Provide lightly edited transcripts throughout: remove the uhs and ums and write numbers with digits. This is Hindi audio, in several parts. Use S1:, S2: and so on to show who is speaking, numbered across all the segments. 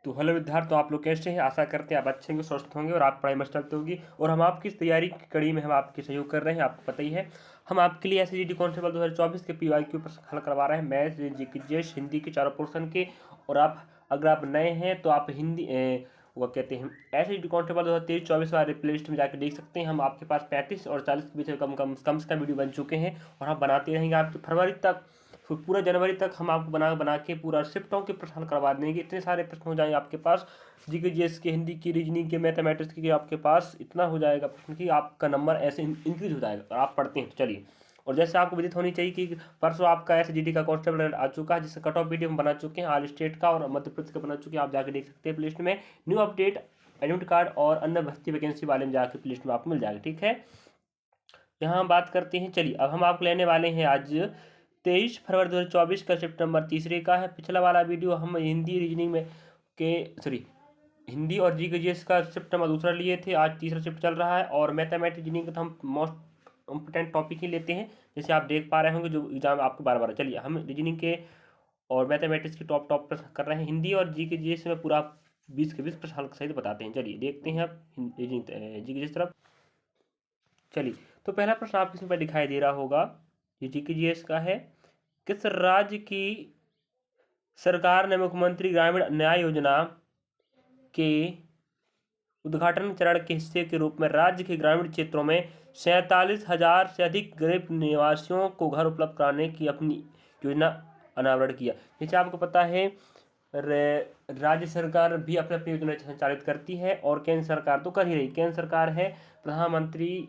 S1: तो हेलो विद्यार्थी, तो आप लोग कैसे हैं? आशा करते हैं आप अच्छे होंगे, स्वस्थ होंगे और आप पढ़ाई में चलते होगी। और हम आपकी इस तैयारी की कड़ी में हम आपके सहयोग कर रहे हैं। आपको पता ही है, हम आपके लिए एसएसजी कांस्टेबल 2024 के पीवाईक्यू प्रश्न हल करवा रहे हैं, मैथ्स, जीके, हिंदी के चारों पोर्शन के। और आप अगर आप नए हैं तो आप हिंदी वो कहते हैं एसएसजी कांस्टेबल 2023-24 वाले प्ले लिस्ट में जाकर देख सकते हैं। हम आपके पास 35 और 40 के बीच में कम से कम वीडियो बन चुके हैं और हम बनाते रहेंगे आपके फरवरी तक। फिर पूरा जनवरी तक हम आपको बना बना के पूरा शिफ्टों के प्रश्न हल करवा देंगे। इतने सारे प्रश्न हो जाएंगे आपके पास, जीके जीएस के, हिंदी की, रीजनिंग के, मैथमेटिक्स के, आपके पास इतना हो जाएगा प्रश्न कि आपका नंबर ऐसे इंक्रीज हो जाएगा और आप पढ़ते हैं। तो चलिए, और जैसे आपको विदित होनी चाहिए कि परसों आपका एसजीडी का कांस्टेबल आ चुका है, जिसका कट ऑफ वीडियो हम बना चुके हैं, ऑल स्टेट का और मध्य प्रदेश का बना चुके हैं। आप जाके देख सकते हैं प्ले लिस्ट में। न्यू अपडेट एडमिट कार्ड और अन्य भर्ती वैकेंसी वाले में जाकर प्ले लिस्ट में आपको मिल जाएगा। ठीक है, यहाँ हम बात करते हैं। चलिए, अब हम आपको लेने वाले हैं आज 23 फरवरी 2024 का शिफ्ट नंबर तीसरे का है। पिछला वाला वीडियो हम हिंदी रीजनिंग में हिंदी और जीके जीएस का शिफ्ट नंबर दूसरा लिए थे। आज तीसरा शिफ्ट चल रहा है और मैथमेटिक्स रीजनिंग का तो हम मोस्ट इम्पोर्टेंट टॉपिक ही लेते हैं, जैसे आप देख पा रहे होंगे जो एग्जाम आपको बार बार। चलिए, हम रीजनिंग के और मैथमेटिक्स के टॉप प्रश्न कर रहे हैं। हिंदी और जीके जीएस में पूरा 20 के 20 प्रश्न हल सहित बताते हैं। चलिए देखते हैं आप जीके जीएस तरफ। चलिए, तो पहला प्रश्न आपको इसमें दिखाई दे रहा होगा, ये जीके जीएस का है। किस राज्य की सरकार ने मुख्यमंत्री ग्रामीण न्याय योजना के उद्घाटन चरण के हिस्से के रूप में राज्य के ग्रामीण क्षेत्रों में 47,000 से अधिक गरीब निवासियों को घर उपलब्ध कराने की अपनी योजना अनावरण किया? जैसे आपको पता है, राज्य सरकार भी अपनी अपनी योजना संचालित करती है और केंद्र सरकार तो कर ही रही। केंद्र सरकार है प्रधानमंत्री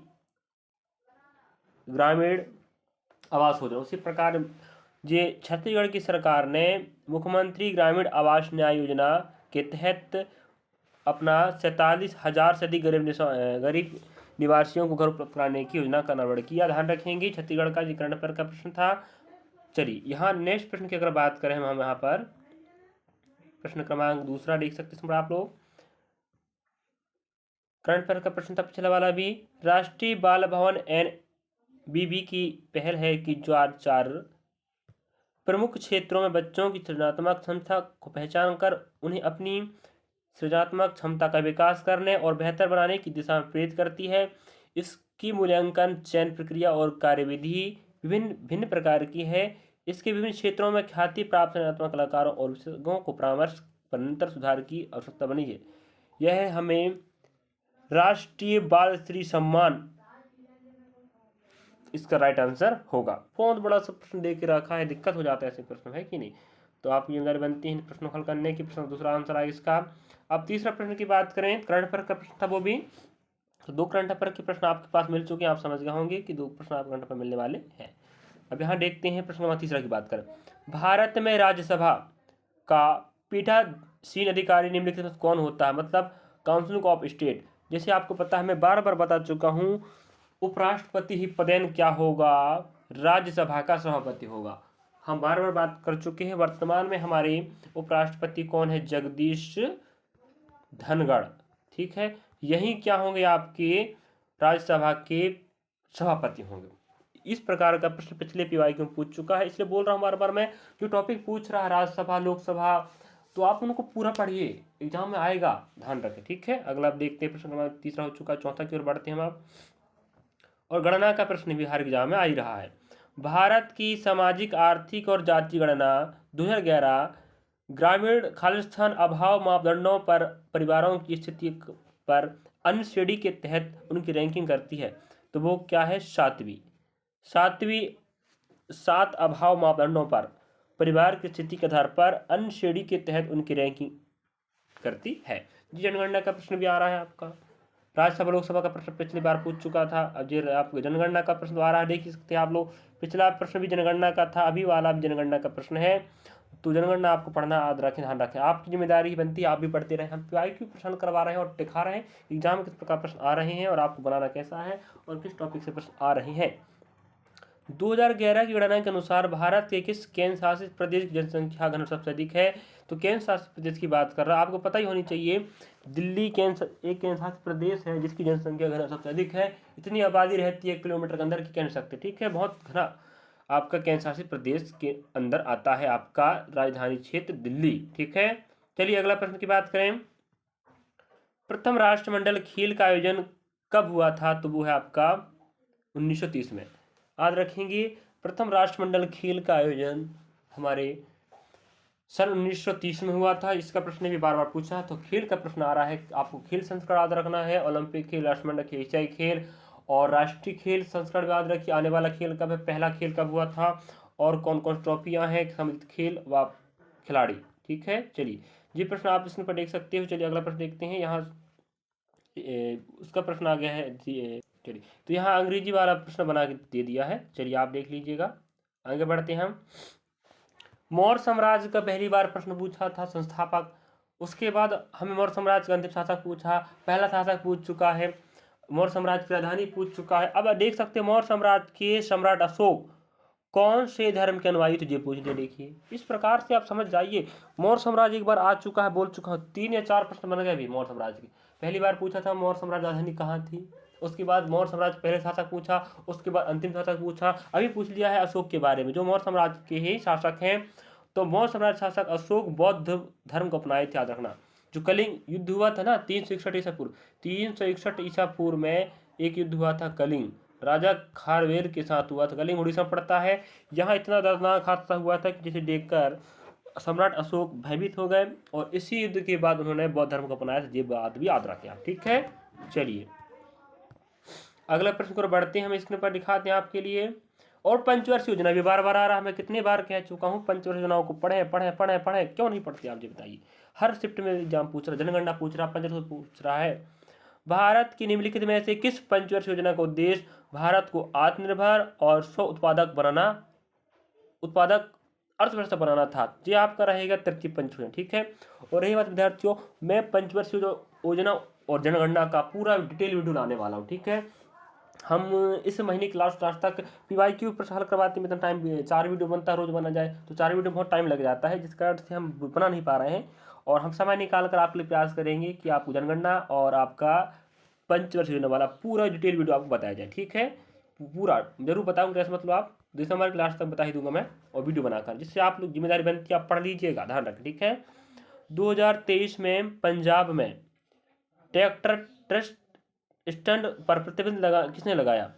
S1: ग्रामीण आवास योजना। उसी प्रकार ये छत्तीसगढ़ की सरकार ने मुख्यमंत्री ग्रामीण आवास न्याय योजना के तहत अपना 47,000 से अधिक गरीब निवासियों को घर उपलब्ध कराने की योजना का अनावरण किया। ध्यान रखेंगे, छत्तीसगढ़ का जी करंट अफेयर का प्रश्न था। चलिए, यहाँ नेक्स्ट प्रश्न की अगर बात करें हम यहाँ पर प्रश्न क्रमांक दूसरा देख सकते हैं आप लोग। करंट अफेयर का प्रश्न था पिछला वाला भी। राष्ट्रीय बाल भवन NBB की पहल है कि जो आज 4 प्रमुख क्षेत्रों में बच्चों की सृजनात्मक क्षमता को पहचान कर उन्हें अपनी सृजनात्मक क्षमता का विकास करने और बेहतर बनाने की दिशा में प्रेरित करती है। इसकी मूल्यांकन, चयन प्रक्रिया और कार्यविधि भिन्न प्रकार की है। इसके विभिन्न क्षेत्रों में ख्याति प्राप्त सृजनात्मक कलाकारों और विशेषज्ञों को परामर्श पर निरंतर सुधार की आवश्यकता बनी है। यह हमें राष्ट्रीय बाल श्री सम्मान इसका राइट आंसर होगा। बहुत बड़ा सा प्रश्न दे के रखा है, दिक्कत हो जाता है ऐसे प्रश्न, है कि नहीं? तो आप जिम्मेदारी बनती है प्रश्न हल करने की। प्रश्न दूसरा आंसर आएगा इसका। अब तीसरा प्रश्न की बात करें, करंट अफेयर का प्रश्न था वो भी। तो 2 करंट अफेयर के प्रश्न आपके पास मिल चुके हैं, आप समझ गए होंगे कि 2 प्रश्न आप करंट अफेयर मिलने वाले हैं। अब यहाँ देखते हैं प्रश्न नंबर तीसरा की बात करें। भारत में राज्यसभा का पीठासीन अधिकारी निम्नलिखित में कौन होता है? मतलब काउंसिल ऑफ स्टेट। जैसे आपको पता है, मैं बार बार बता चुका हूँ, उपराष्ट्रपति ही पदेन क्या होगा? राज्यसभा का सभापति होगा। हम बार बार बात कर चुके हैं। वर्तमान में हमारे उपराष्ट्रपति कौन है? जगदीश धनखड़। ठीक है, यही क्या होंगे? आपके राज्यसभा के सभापति होंगे। इस प्रकार का प्रश्न पिछले पीवाईक्यू में पूछ चुका है, इसलिए बोल रहा हूँ बार बार मैं, जो टॉपिक पूछ रहा है राज्यसभा, लोकसभा, तो आप उनको पूरा पढ़िए, एग्जाम में आएगा, ध्यान रखें। ठीक है, अगला आप देखते हैं प्रश्न नंबर तीसरा हो चुका, चौथा की ओर बढ़ते हैं हम आप। और गणना का प्रश्न भी हर एग्जाम में आ ही रहा है। भारत की सामाजिक, आर्थिक और जाति गणना 2011 ग्रामीण खालिस्तान अभाव मापदंडों पर परिवारों की स्थिति पर अन्य श्रेणी के तहत उनकी रैंकिंग करती है। तो वो क्या है? 7 अभाव मापदंडों पर परिवार की स्थिति के आधार पर अन्य श्रेणी के तहत उनकी रैंकिंग करती है। जी, जनगणना का प्रश्न भी आ रहा है आपका। राज्यसभा लोकसभा का प्रश्न पिछली बार पूछ चुका था, अब ये आपको जनगणना का प्रश्न आ रहा है, देख सकते हैं आप लोग। पिछला प्रश्न भी जनगणना का था, अभी वाला भी जनगणना का प्रश्न है। तो जनगणना आपको पढ़ना याद रखें, ध्यान रखें, आपकी जिम्मेदारी ही बनती है, आप भी पढ़ते रहें। हम पीवाईक्यू प्रश्न करवा रहे हैं और दिखा रहे हैं एग्जाम में किस प्रकार प्रश्न आ रहे हैं और आपको बनाना कैसा है और किस टॉपिक से प्रश्न आ रहे हैं। 2011 की गणना के अनुसार भारत के किस केंद्र शासित प्रदेश की जनसंख्या घनत्व सबसे अधिक है? तो केंद्र शासित प्रदेश की बात कर रहा है, आपको पता ही होनी चाहिए, दिल्ली एक केंद्र शासित प्रदेश है जिसकी जनसंख्या घनत्व सबसे अधिक है। इतनी आबादी रहती है किलोमीटर के अंदर की, कह नहीं सकते। ठीक है, बहुत घना आपका केंद्र शासित प्रदेश के अंदर आता है आपका राजधानी क्षेत्र दिल्ली। ठीक है, चलिए अगला प्रश्न की बात करें। प्रथम राष्ट्रमंडल खेल का आयोजन कब हुआ था? तो वो है आपका 1930 में। याद रखेंगे, प्रथम राष्ट्रमंडल खेल का आयोजन हमारे सन 1930 में हुआ था। इसका प्रश्न भी बार बार पूछा, तो खेल का प्रश्न आ रहा है, आपको खेल संस्करण याद रखना है। ओलंपिक खेल, राष्ट्रमंडल खेल, एशियाई खेल और राष्ट्रीय खेल संस्करण याद रखिए। आने वाला खेल कब है, पहला खेल कब हुआ था और कौन कौन ट्रॉफियां हैं, सम्मिलित खेल व खिलाड़ी। ठीक है, चलिए ये प्रश्न आप इसमें पर देख सकते हो। चलिए अगला प्रश्न देखते हैं। यहाँ उसका प्रश्न आ गया है जी। चलिए तो यहाँ अंग्रेजी वाला प्रश्न बना के दे दिया है, चलिए आप देख लीजिएगा। आगे बढ़ते हैं हम। मौर्य साम्राज्य का पहली बार प्रश्न पूछा था संस्थापक। उसके बाद हमें मौर्य साम्राज्य का अंतिम शासक पूछा, पहला शासक पूछ चुका है, मौर्य साम्राज्य की राजधानी पूछ चुका है। अब देख सकते हैं मौर्य साम्राज्य के सम्राट अशोक कौन से धर्म के अनुयायी थे, ये पूछ लिया। देखिए इस प्रकार से आप समझ जाइए, मौर्य साम्राज्य एक बार आ चुका है, बोल चुका हूँ। 3 या 4 प्रश्न बन गए भी मौर्य साम्राज्य के। पहली बार पूछा था मौर्य साम्राज्य राजधानी कहाँ थी, उसके बाद मौर्य साम्राज्य पहले शासक पूछा, उसके बाद अंतिम शासक पूछा, अभी पूछ लिया है अशोक के बारे में, जो मौर्य साम्राज्य के ही शासक हैं। तो मौर्य साम्राज्य शासक अशोक बौद्ध धर्म को अपनाए थे, याद रखना। जो कलिंग युद्ध हुआ था ना 361 ईसा पूर्व, 361 ईसा पूर्व में एक युद्ध हुआ था कलिंग, राजा खारवेर के साथ हुआ था। कलिंग उड़ीसा में पड़ता है। यहाँ इतना दर्दनाक हादसा हुआ था कि जिसे देखकर सम्राट अशोक भयभीत हो गए और इसी युद्ध के बाद उन्होंने बौद्ध धर्म को अपनाया था। ये बात भी याद रखें आप, ठीक है। चलिए अगला प्रश्न को बढ़ते हैं, हम स्क्रीन पर दिखाते हैं आपके लिए। और पंचवर्षीय योजना भी बार बार आ रहा है, मैं कितनी बार कह चुका हूँ पंचवर्षीय योजनाओं को पढ़ें पढ़ें पढ़ें पढ़ें, क्यों नहीं पढ़ते आप, ये बताइए। हर शिफ्ट में एग्जाम पूछ रहा, जनगणना पूछ रहा, पंचवर्षीय पूछ रहा है। भारत की निम्नलिखित में से किस पंचवर्षीय योजना का उद्देश्य भारत को आत्मनिर्भर और स्व उत्पादक अर्थव्यवस्था बनाना था? ये आपका रहेगा तृतीय पंचवर्षीय, ठीक है। और रही बात विद्यार्थियों, मैं पंचवर्षीय योजना और जनगणना का पूरा डिटेल वीडियो लाने वाला हूँ, ठीक है। हम इस महीने के लास्ट तक PYQ प्रश्न हल करवाते हैं, मतलब टाइम 4 वीडियो बनता है, रोज बना जाए तो 4 वीडियो बहुत टाइम लग जाता है, जिस कारण से हम बना नहीं पा रहे हैं। और हम समय निकाल कर आपके लिए प्रयास करेंगे कि आपको जनगणना और आपका पंचवर्षीय योजना वाला पूरा डिटेल वीडियो आपको बताया जाए, ठीक है। पूरा जरूर बताऊंगा, ऐसा मतलब आप दिसंबर के लास्ट तक बता ही दूंगा मैं, और वीडियो बनाकर, जिससे आप लोग जिम्मेदारी बनती है आप पढ़ लीजिएगा, ध्यान रखें, ठीक है। 2023 में पंजाब में ट्रैक्टर ट्रस्ट स्टैंड पर प्रतिबंध किसने लगाया?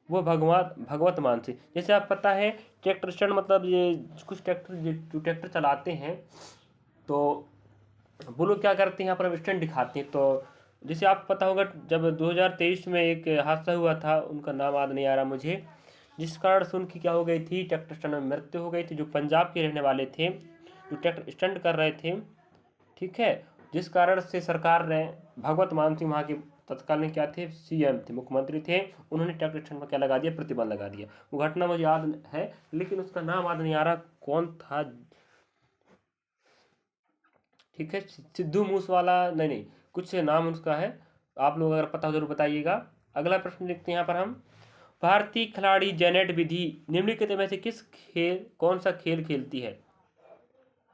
S1: वो भगवत मान से। जैसे आप पता है ट्रैक्टर स्टैंड मतलब ये कुछ ट्रैक्टर जो ट्रैक्टर चलाते हैं तो वो लोग क्या करते हैं, यहाँ पर स्टैंड दिखाते हैं। तो जैसे आप पता होगा जब 2023 में एक हादसा हुआ था, उनका नाम याद नहीं आ रहा मुझे, जिस कारण से उनकी क्या हो गई थी, ट्रैक्टर स्टैंड में मृत्यु हो गई थी। जो पंजाब के रहने वाले थे, जो ट्रैक्टर स्टैंड कर रहे थे, ठीक है, जिस कारण से सरकार ने भगवत मान सिंह वहाँ के तत्कालीन क्या थे, CM थे, मुख्यमंत्री थे, उन्होंने ट्रैक्टर स्टैंड पर क्या लगा दिया, प्रतिबंध लगा दिया। वो घटना मुझे याद है, लेकिन उसका नाम याद नहीं आ रहा कौन था, ठीक है, सिद्धू मूसवाला, नहीं नहीं, कुछ नाम उसका है, आप लोग अगर पता हो जरूर बताइएगा। अगला प्रश्न देखते हैं यहाँ पर हम। भारतीय खिलाड़ी जेनेट विधि निम्नलिखित में से कौन सा खेल खेलती है?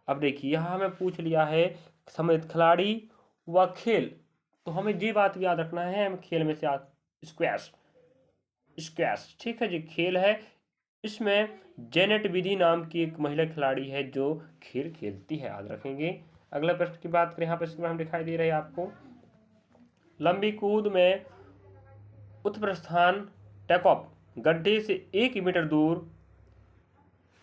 S1: अब देखिए यहाँ हमें पूछ लिया है सम्मिलित खिलाड़ी व खेल, तो हमें ये बात भी याद रखना है, हमें खेल में से स्क्वैश, स्क्वैश, ठीक है जी, खेल है। इसमें जेनेट विधि नाम की एक महिला खिलाड़ी है जो खेल खेलती है, याद रखेंगे। अगला प्रश्न की बात करें, यहाँ पर इसमें हम दिखाई दे रहे हैं आपको, लंबी कूद में उत्प्रस्थान टेक ऑफ गड्ढे से 1 मीटर दूर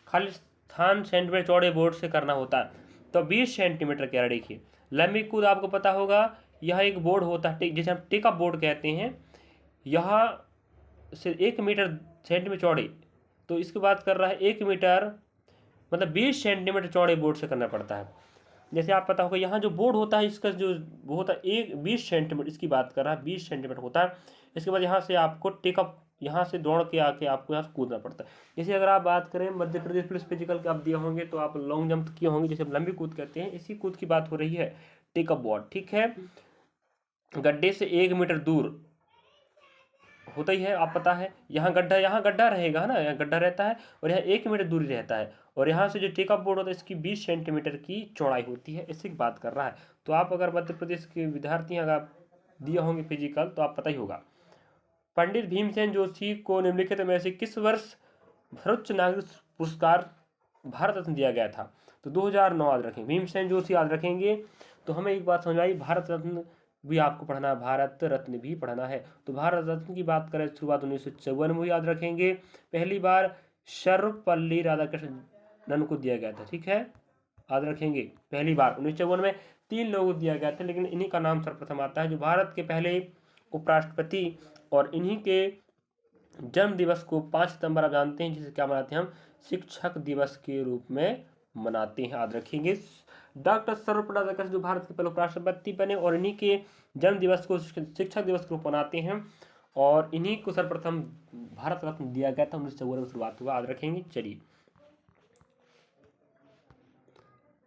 S1: खाली स्थान सेंटीमीटर चौड़े बोर्ड से करना होता है, तो 20 सेंटीमीटर कह रहा। देखिए लंबी कूद आपको पता होगा, यह एक बोर्ड होता है जिसे हम टेक ऑफ बोर्ड कहते हैं, यहाँ से 1 मीटर सेंटीमीटर चौड़े, तो इसकी बात कर रहा है 1 मीटर मतलब 20 सेंटीमीटर चौड़े बोर्ड से करना पड़ता है। जैसे आप पता होगा यहाँ जो बोर्ड होता है इसका जो वो होता है 20 सेंटीमीटर, इसकी बात कर रहा है 20 सेंटीमीटर होता है। इसके बाद यहाँ से आपको टेकअप, यहाँ से दौड़ के आके आपको यहाँ से कूदना पड़ता है। जैसे अगर आप बात करें मध्य प्रदेश पुलिस फिजिकल का आप दिए होंगे तो आप लॉन्ग जंप किए होंगे, जैसे लंबी कूद कहते हैं, इसी कूद की बात हो रही है, टेकअप बोर्ड, ठीक है। गड्ढे से 1 मीटर दूर होता ही है, आप पता है, यहाँ गड्ढा रहेगा ना, यहाँ गड्ढा रहता है और यहाँ 1 मीटर दूरी रहता है, और यहाँ से जो टेकअप बोर्ड होता है इसकी 20 सेंटीमीटर की चौड़ाई होती है, इसी की बात कर रहा है। तो आप अगर मध्य प्रदेश के विद्यार्थी अगर आप दिए होंगे फिजिकल तो आप पता ही होगा। पंडित भीमसेन जोशी को निम्नलिखित में से किस वर्ष सर्वोच्च नागरिक पुरस्कार भारत रत्न दिया गया था? तो 2009 याद रखेंगे। भीमसेन जोशी याद रखेंगे। तो हमें एक बात समझ आई, भारत रत्न भी आपको पढ़ना है, भारत रत्न भी पढ़ना है। तो भारत रत्न की बात करें, शुरुआत 1954 में याद रखेंगे। पहली बार सर्वपल्ली राधाकृष्णन को दिया गया था, ठीक है, याद रखेंगे। पहली बार 1954 में 3 लोगों को दिया गया था, लेकिन इन्हीं का नाम सर्वप्रथम आता है, जो भारत के पहले उपराष्ट्रपति, और इन्हीं के जन्म दिवस को 5 सितंबर आप जानते हैं, जिसे क्या मनाते हैं हम, शिक्षक दिवस के रूप में मनाते हैं, याद रखेंगे। डॉक्टर सर्वपल्ली राधाकृष्णन जो भारत के पहले उपराष्ट्रपति बने, और इन्हीं के जन्म दिवस को शिक्षक दिवस के रूप में मनाते हैं, और इन्हीं को सर्वप्रथम भारत रत्न दिया गया था, 1954 में शुरुआत हुआ, याद रखेंगे। चलिए,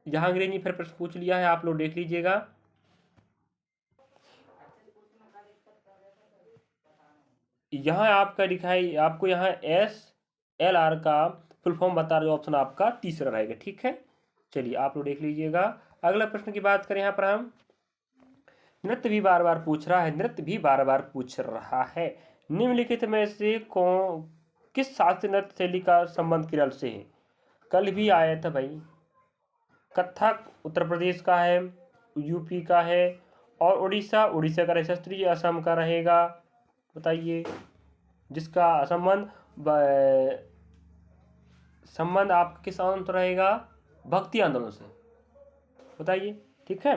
S1: जहांगीर ने फिर प्रश्न पूछ लिया है, आप लोग देख लीजिएगा। यहाँ आपका लिखा है, आपको यहाँ SLR का फुल फॉर्म बता रहे, ऑप्शन आपका तीसरा रहेगा, ठीक है। चलिए, आप लोग देख लीजिएगा। अगला प्रश्न की बात करें, यहाँ पर हम नृत्य भी बार बार पूछ रहा है, नृत्य भी बार बार पूछ रहा है। निम्नलिखित में से किस शास्त्रीय नृत्य शैली का संबंध केरल से है? कल भी आया था भाई। कथक उत्तर प्रदेश का है, यूपी का है, और उड़ीसा का रहेगा, शास्त्रीय असम का रहेगा। बताइए, जिसका संबंध आपका किस आंदोलन से रहेगा? भक्ति आंदोलन से, बताइए, ठीक है।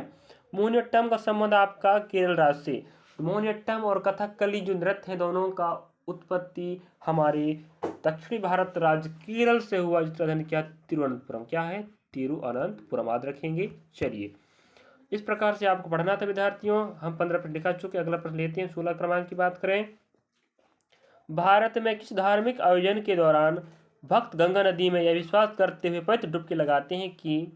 S1: मोहिनीअट्टम का संबंध आपका केरल राज्य से। मोहिनीअट्टम और कथकली जो नृत्य है, दोनों का उत्पत्ति हमारे दक्षिणी भारत राज्य केरल से हुआ, जिसका अध्ययन किया तिरुवनंतपुरम। क्या है? तिरुवनंतपुरम, याद रखेंगे। चलिए, इस प्रकार से आपको पढ़ना था विद्यार्थियों। हम 15 प्रश्न दिखा चुके। अगला प्रश्न लेते हैं, 16 क्रमांक की बात करें। भारत में किस धार्मिक आयोजन के दौरान भक्त गंगा नदी में यह विश्वास करते हुए पवित्र डुबकी लगाते हैं कि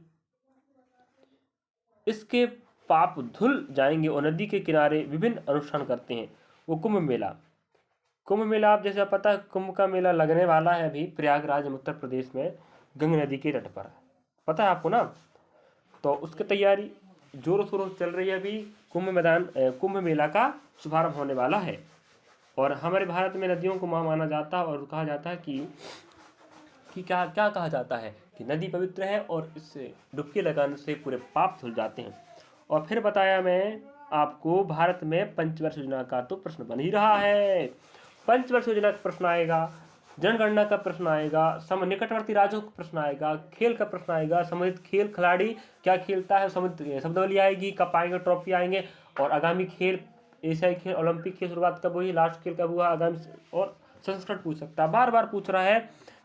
S1: इसके पाप धुल जाएंगे, और नदी के किनारे विभिन्न अनुष्ठान करते हैं? वो कुंभ मेला। कुंभ मेला, आप जैसा पता है, कुंभ का मेला लगने वाला है अभी प्रयागराज उत्तर प्रदेश में, गंगा नदी के तट पर, पता है आपको ना। तो उसकी तैयारी जोरों शोरों से चल रही है। अभी कुंभ मेला का शुभारंभ होने वाला है, और हमारे भारत में नदियों को मां माना जाता है, और कहा जाता है कि क्या क्या कहा जाता है कि नदी पवित्र है, और इससे डुबकी लगाने से पूरे पाप धुल जाते हैं। और फिर बताया मैं आपको, भारत में पंचवर्ष योजना का तो प्रश्न बन ही रहा है। पंचवर्ष योजना का प्रश्न आएगा, जनगणना का प्रश्न आएगा, निकटवर्ती राज्यों का प्रश्न आएगा, खेल का प्रश्न आएगा, संबंधित खेल खिलाड़ी क्या खेलता है, शब्दावली आएगी, कब आएंगे, ट्रॉफी आएंगे, और आगामी खेल, एशियाई खेल, ओलंपिक की शुरुआत कब हुई, लास्ट खेल कब हुआ, आगामी, और संस्करण पूछ सकता है, बार बार पूछ रहा है।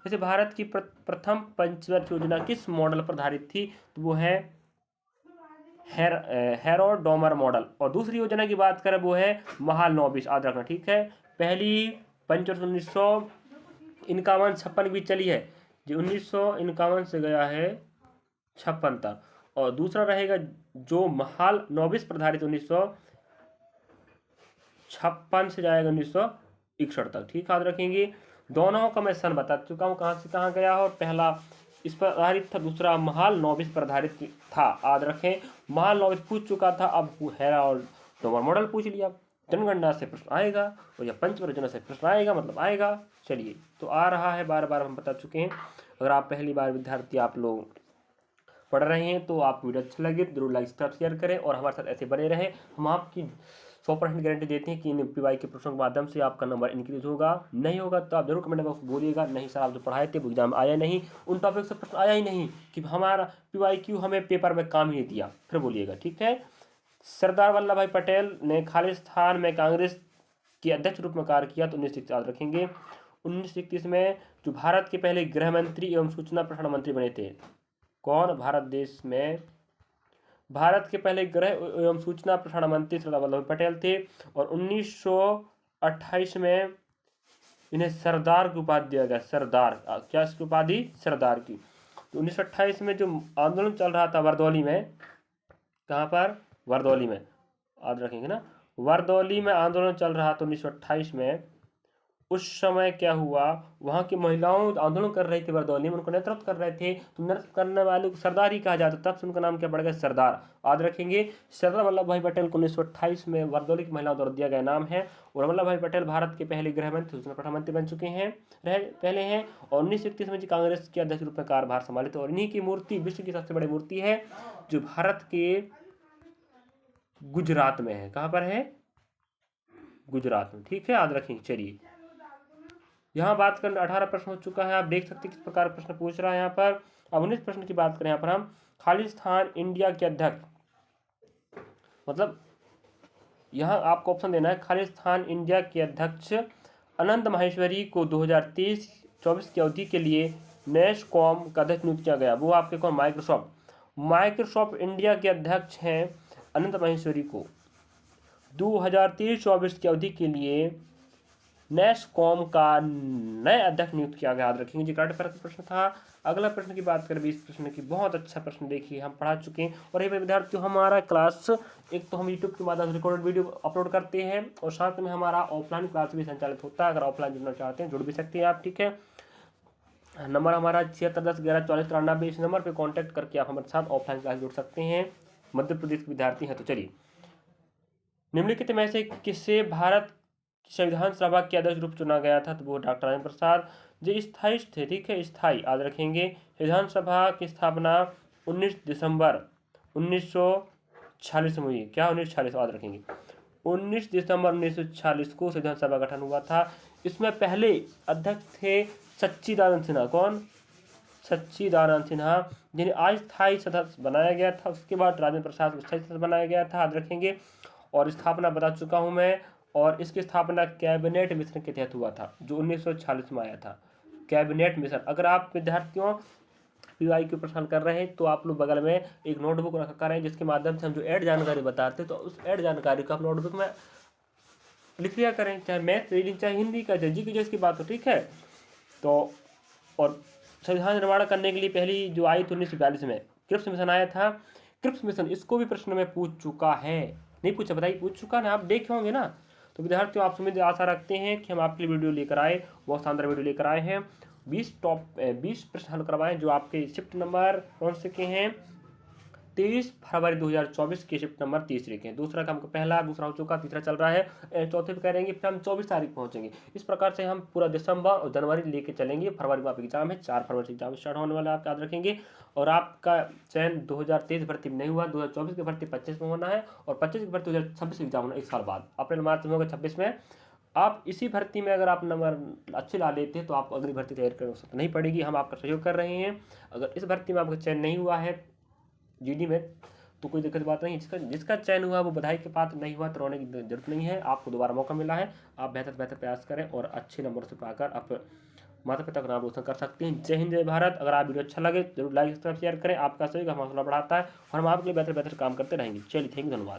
S1: जैसे भारत की प्रथम पंचवर्ष योजना किस मॉडल पर आधारित थी? तो वो है हेरोड डोमर मॉडल। और दूसरी योजना की बात करें, वो है महालनोबिस, याद रखना, ठीक है। पहली पंचवर्ष 1951-56 भी चली है, जो 1951 से गया है 56 तक, और दूसरा रहेगा जो महालनोबिस पर आधारित 1956 से जाएगा 1961 तक, ठीक, याद रखेंगे। दोनों का मैं सन बता चुका हूँ, कहाँ से कहाँ गया हो। पहला इस पर आधारित था, दूसरा महालनोबिस पर आधारित था, याद रखें। महालनोबिस पूछ चुका था, अब हेरोड डोमर मॉडल पूछ लिया। जनगणना से प्रश्न आएगा, और या पंचवर्ष योजना से प्रश्न आएगा, मतलब आएगा। चलिए, तो आ रहा है, बार बार हम बता चुके हैं। अगर आप पहली बार विद्यार्थी आप लोग पढ़ रहे हैं, तो आपको वीडियो अच्छा लगे तो जरूर लाइक शेयर करें, और हमारे साथ ऐसे बने रहें। हम आपकी 100% गारंटी देते हैं कि इन PY के प्रश्नों के माध्यम से आपका नंबर इंक्रीज होगा। नहीं होगा तो आप जरूर कमेंट बॉक्स में बोलिएगा, नहीं सर आप जो पढ़ाए थे वो एग्जाम आया नहीं, उन टॉपिक से प्रश्न आया ही नहीं, कि हमारा PYQ हमें पेपर में काम ही दिया, फिर बोलिएगा, ठीक है। सरदार वल्लभ भाई पटेल ने खालिस्तान में कांग्रेस के अध्यक्ष रूप में कार्य किया, तो 1931 याद रखेंगे। 1931 में जो भारत के पहले गृह मंत्री एवं सूचना प्रसारण मंत्री बने थे, कौन? भारत देश में भारत के पहले गृह एवं सूचना प्रसारण मंत्री सरदार वल्लभ भाई पटेल थे, और 1928 में इन्हें सरदार की उपाधि दिया गया। सरदार, क्या इसकी उपाधि? सरदार की। तो 1928 में जो आंदोलन चल रहा था बरदौली में, कहाँ पर? बरदौली में, याद रखेंगे ना, बरदौली में आंदोलन चल रहा था 1928 में, उस समय क्या हुआ, वहाँ की महिलाओं आंदोलन कर रही थी बरदौली में, उनको नेतृत्व कर रहे थे, तो नेतृत्व करने वाले को सरदार ही कहा जाता, तब से उनका नाम क्या पड़ गया, सरदार। याद रखेंगे, सरदार वल्लभ भाई पटेल को 1928 में बरदौली की महिलाओं द्वारा दिया गया नाम है। और वल्लभ भाई पटेल भारत के पहले गृह मंत्री, सूचना प्रधानमंत्री बन चुके हैं, पहले हैं। और 1931 में जी कांग्रेस के अध्यक्ष रूप में कार्यभार संभाले थे। और इन्हीं की मूर्ति विश्व की सबसे बड़ी मूर्ति है, जो भारत के गुजरात में है। कहाँ पर है, गुजरात में, ठीक है, याद रखेंगे। चलिए, यहाँ बात करना 18 प्रश्न हो चुका है, आप देख सकते हैं किस प्रकार प्रश्न पूछ रहा है यहाँ पर। अब 19 प्रश्न की बात करें यहाँ पर हम, खालिस्तान इंडिया के अध्यक्ष, मतलब यहाँ आपको ऑप्शन देना है, खालिस्तान इंडिया के अध्यक्ष अनंत माहेश्वरी को 2023-24 की अवधि के लिए नेस्कॉम का अध्यक्ष नियुक्त किया गया। वो आपके कौन, माइक्रोसॉफ्ट इंडिया के अध्यक्ष हैं अनंत माहेश्वरी को 2023-24 की अवधि के लिए नेस्कॉम का नए अध्यक्ष नियुक्त किया गया। याद रखेंगे जी, करंट अफेयर का प्रश्न था। अगला प्रश्न की बात करें 20 प्रश्न की, बहुत अच्छा प्रश्न देखिए, हम पढ़ा चुके हैं। और ये विद्यार्थियों, हमारा क्लास एक तो हम यूट्यूब के माध्यम से रिकॉर्डेड वीडियो अपलोड करते हैं, और साथ में हमारा ऑफलाइन क्लास भी संचालित होता है। अगर ऑफलाइन जुड़ना चाहते हैं जुड़ भी सकते हैं आप, ठीक है। नंबर हमारा 7610114093, इस नंबर पर कॉन्टैक्ट करके आप हमारे साथ ऑफलाइन क्लास जुड़ सकते हैं, मध्य प्रदेश के विद्यार्थी हैं तो। चलिए, निम्नलिखित में से किससे भारत संविधान सभा के अध्यक्ष रूप चुना गया था, तो वो डॉक्टर राजेंद्र प्रसाद जो स्थायी थे, ठीक है, स्थायी। याद रखेंगे, संविधान सभा की स्थापना 19 दिसंबर 1946 में हुई। क्या, 1946, याद रखेंगे, 19 दिसंबर 1946 को संविधान सभा गठन हुआ था। इसमें पहले अध्यक्ष थे सच्चिदानंद सिन्हा। कौन, सच्चिदानंद सिन्हा, जिन्हें अस्थायी सदस्य बनाया गया था। उसके बाद राजेंद्र प्रसाद को स्थायी सदस्य बनाया गया था, याद रखेंगे। और स्थापना बता चुका हूं मैं। और इसकी स्थापना कैबिनेट मिशन के तहत हुआ था, जो 1946 में आया था, कैबिनेट मिशन। अगर आप विद्यार्थियों पीवाई के प्रश्न कर रहे हैं तो आप लोग बगल में एक नोटबुक रखा करें, जिसके माध्यम से हम जो ऐड जानकारी बताते हैं, तो उस ऐड जानकारी को आप नोटबुक में लिख लिया करें, चाहे मैथ रीडिंग, चाहे हिंदी का, चाहे जीके जैसी बात हो, ठीक है। तो और संविधान निर्माण करने के लिए पहली जो आई थी 1942 में क्रिप्स मिशन आया था। क्रिप्स मिशन, इसको भी प्रश्न में पूछ चुका है, नहीं पूछा, बताइए, पूछ चुका ना, आप देखे होंगे ना। तो विद्यार्थियों, आप उम्मीद आशा रखते हैं कि हम आपके लिए वीडियो लेकर आए, बहुत शानदार वीडियो लेकर आए हैं। 20 प्रश्न हल करवाएं, जो आपके शिफ्ट नंबर कौन से के हैं, 23 फरवरी 2024 के शिफ्ट नंबर 30 के हैं। दूसरा काम का पहला, दूसरा हो चुका, तीसरा चल रहा है, चौथे पे करेंगे, फिर हम 24 तारीख पहुंचेंगे। इस प्रकार से हम पूरा दिसंबर और जनवरी लेके चलेंगे। फरवरी में आप एग्जाम है, 4 फरवरी से एग्जाम स्टार्ट होने वाला है, आप याद रखेंगे। और आपका चयन 2023 भर्ती में नहीं हुआ, 2024 की भर्ती 25 में होना है, और 25 की भर्ती 2026 एग्जाम होना 1 साल बाद, अप्रैल मार्च में होगा 26 में। आप इसी भर्ती में अगर आप नंबर अच्छे ला लेते हैं तो आप अगली भर्ती तैयार करने की नहीं पड़ेगी, हम आपका सहयोग कर रहे हैं। अगर इस भर्ती में आपका चयन नहीं हुआ है जीडी में, तो कोई दिक्कत बात नहीं। जिसका चयन हुआ वो बधाई के पात्र, नहीं हुआ तो रोने की जरूरत नहीं है, आपको दोबारा मौका मिला है। आप बेहतर प्रयास करें और अच्छे नंबर से पाकर आप माता पिता का नाम रोशन कर सकते हैं। जय हिंद, जय भारत। अगर आप वीडियो अच्छा लगे जरूर लाइक सब्सक्राइब शेयर करें, आपका सहयोग हमारा हौसला बढ़ाता है और हम आपके लिए बेहतर काम करते रहेंगे। चलिए, थैंक यू, धन्यवाद।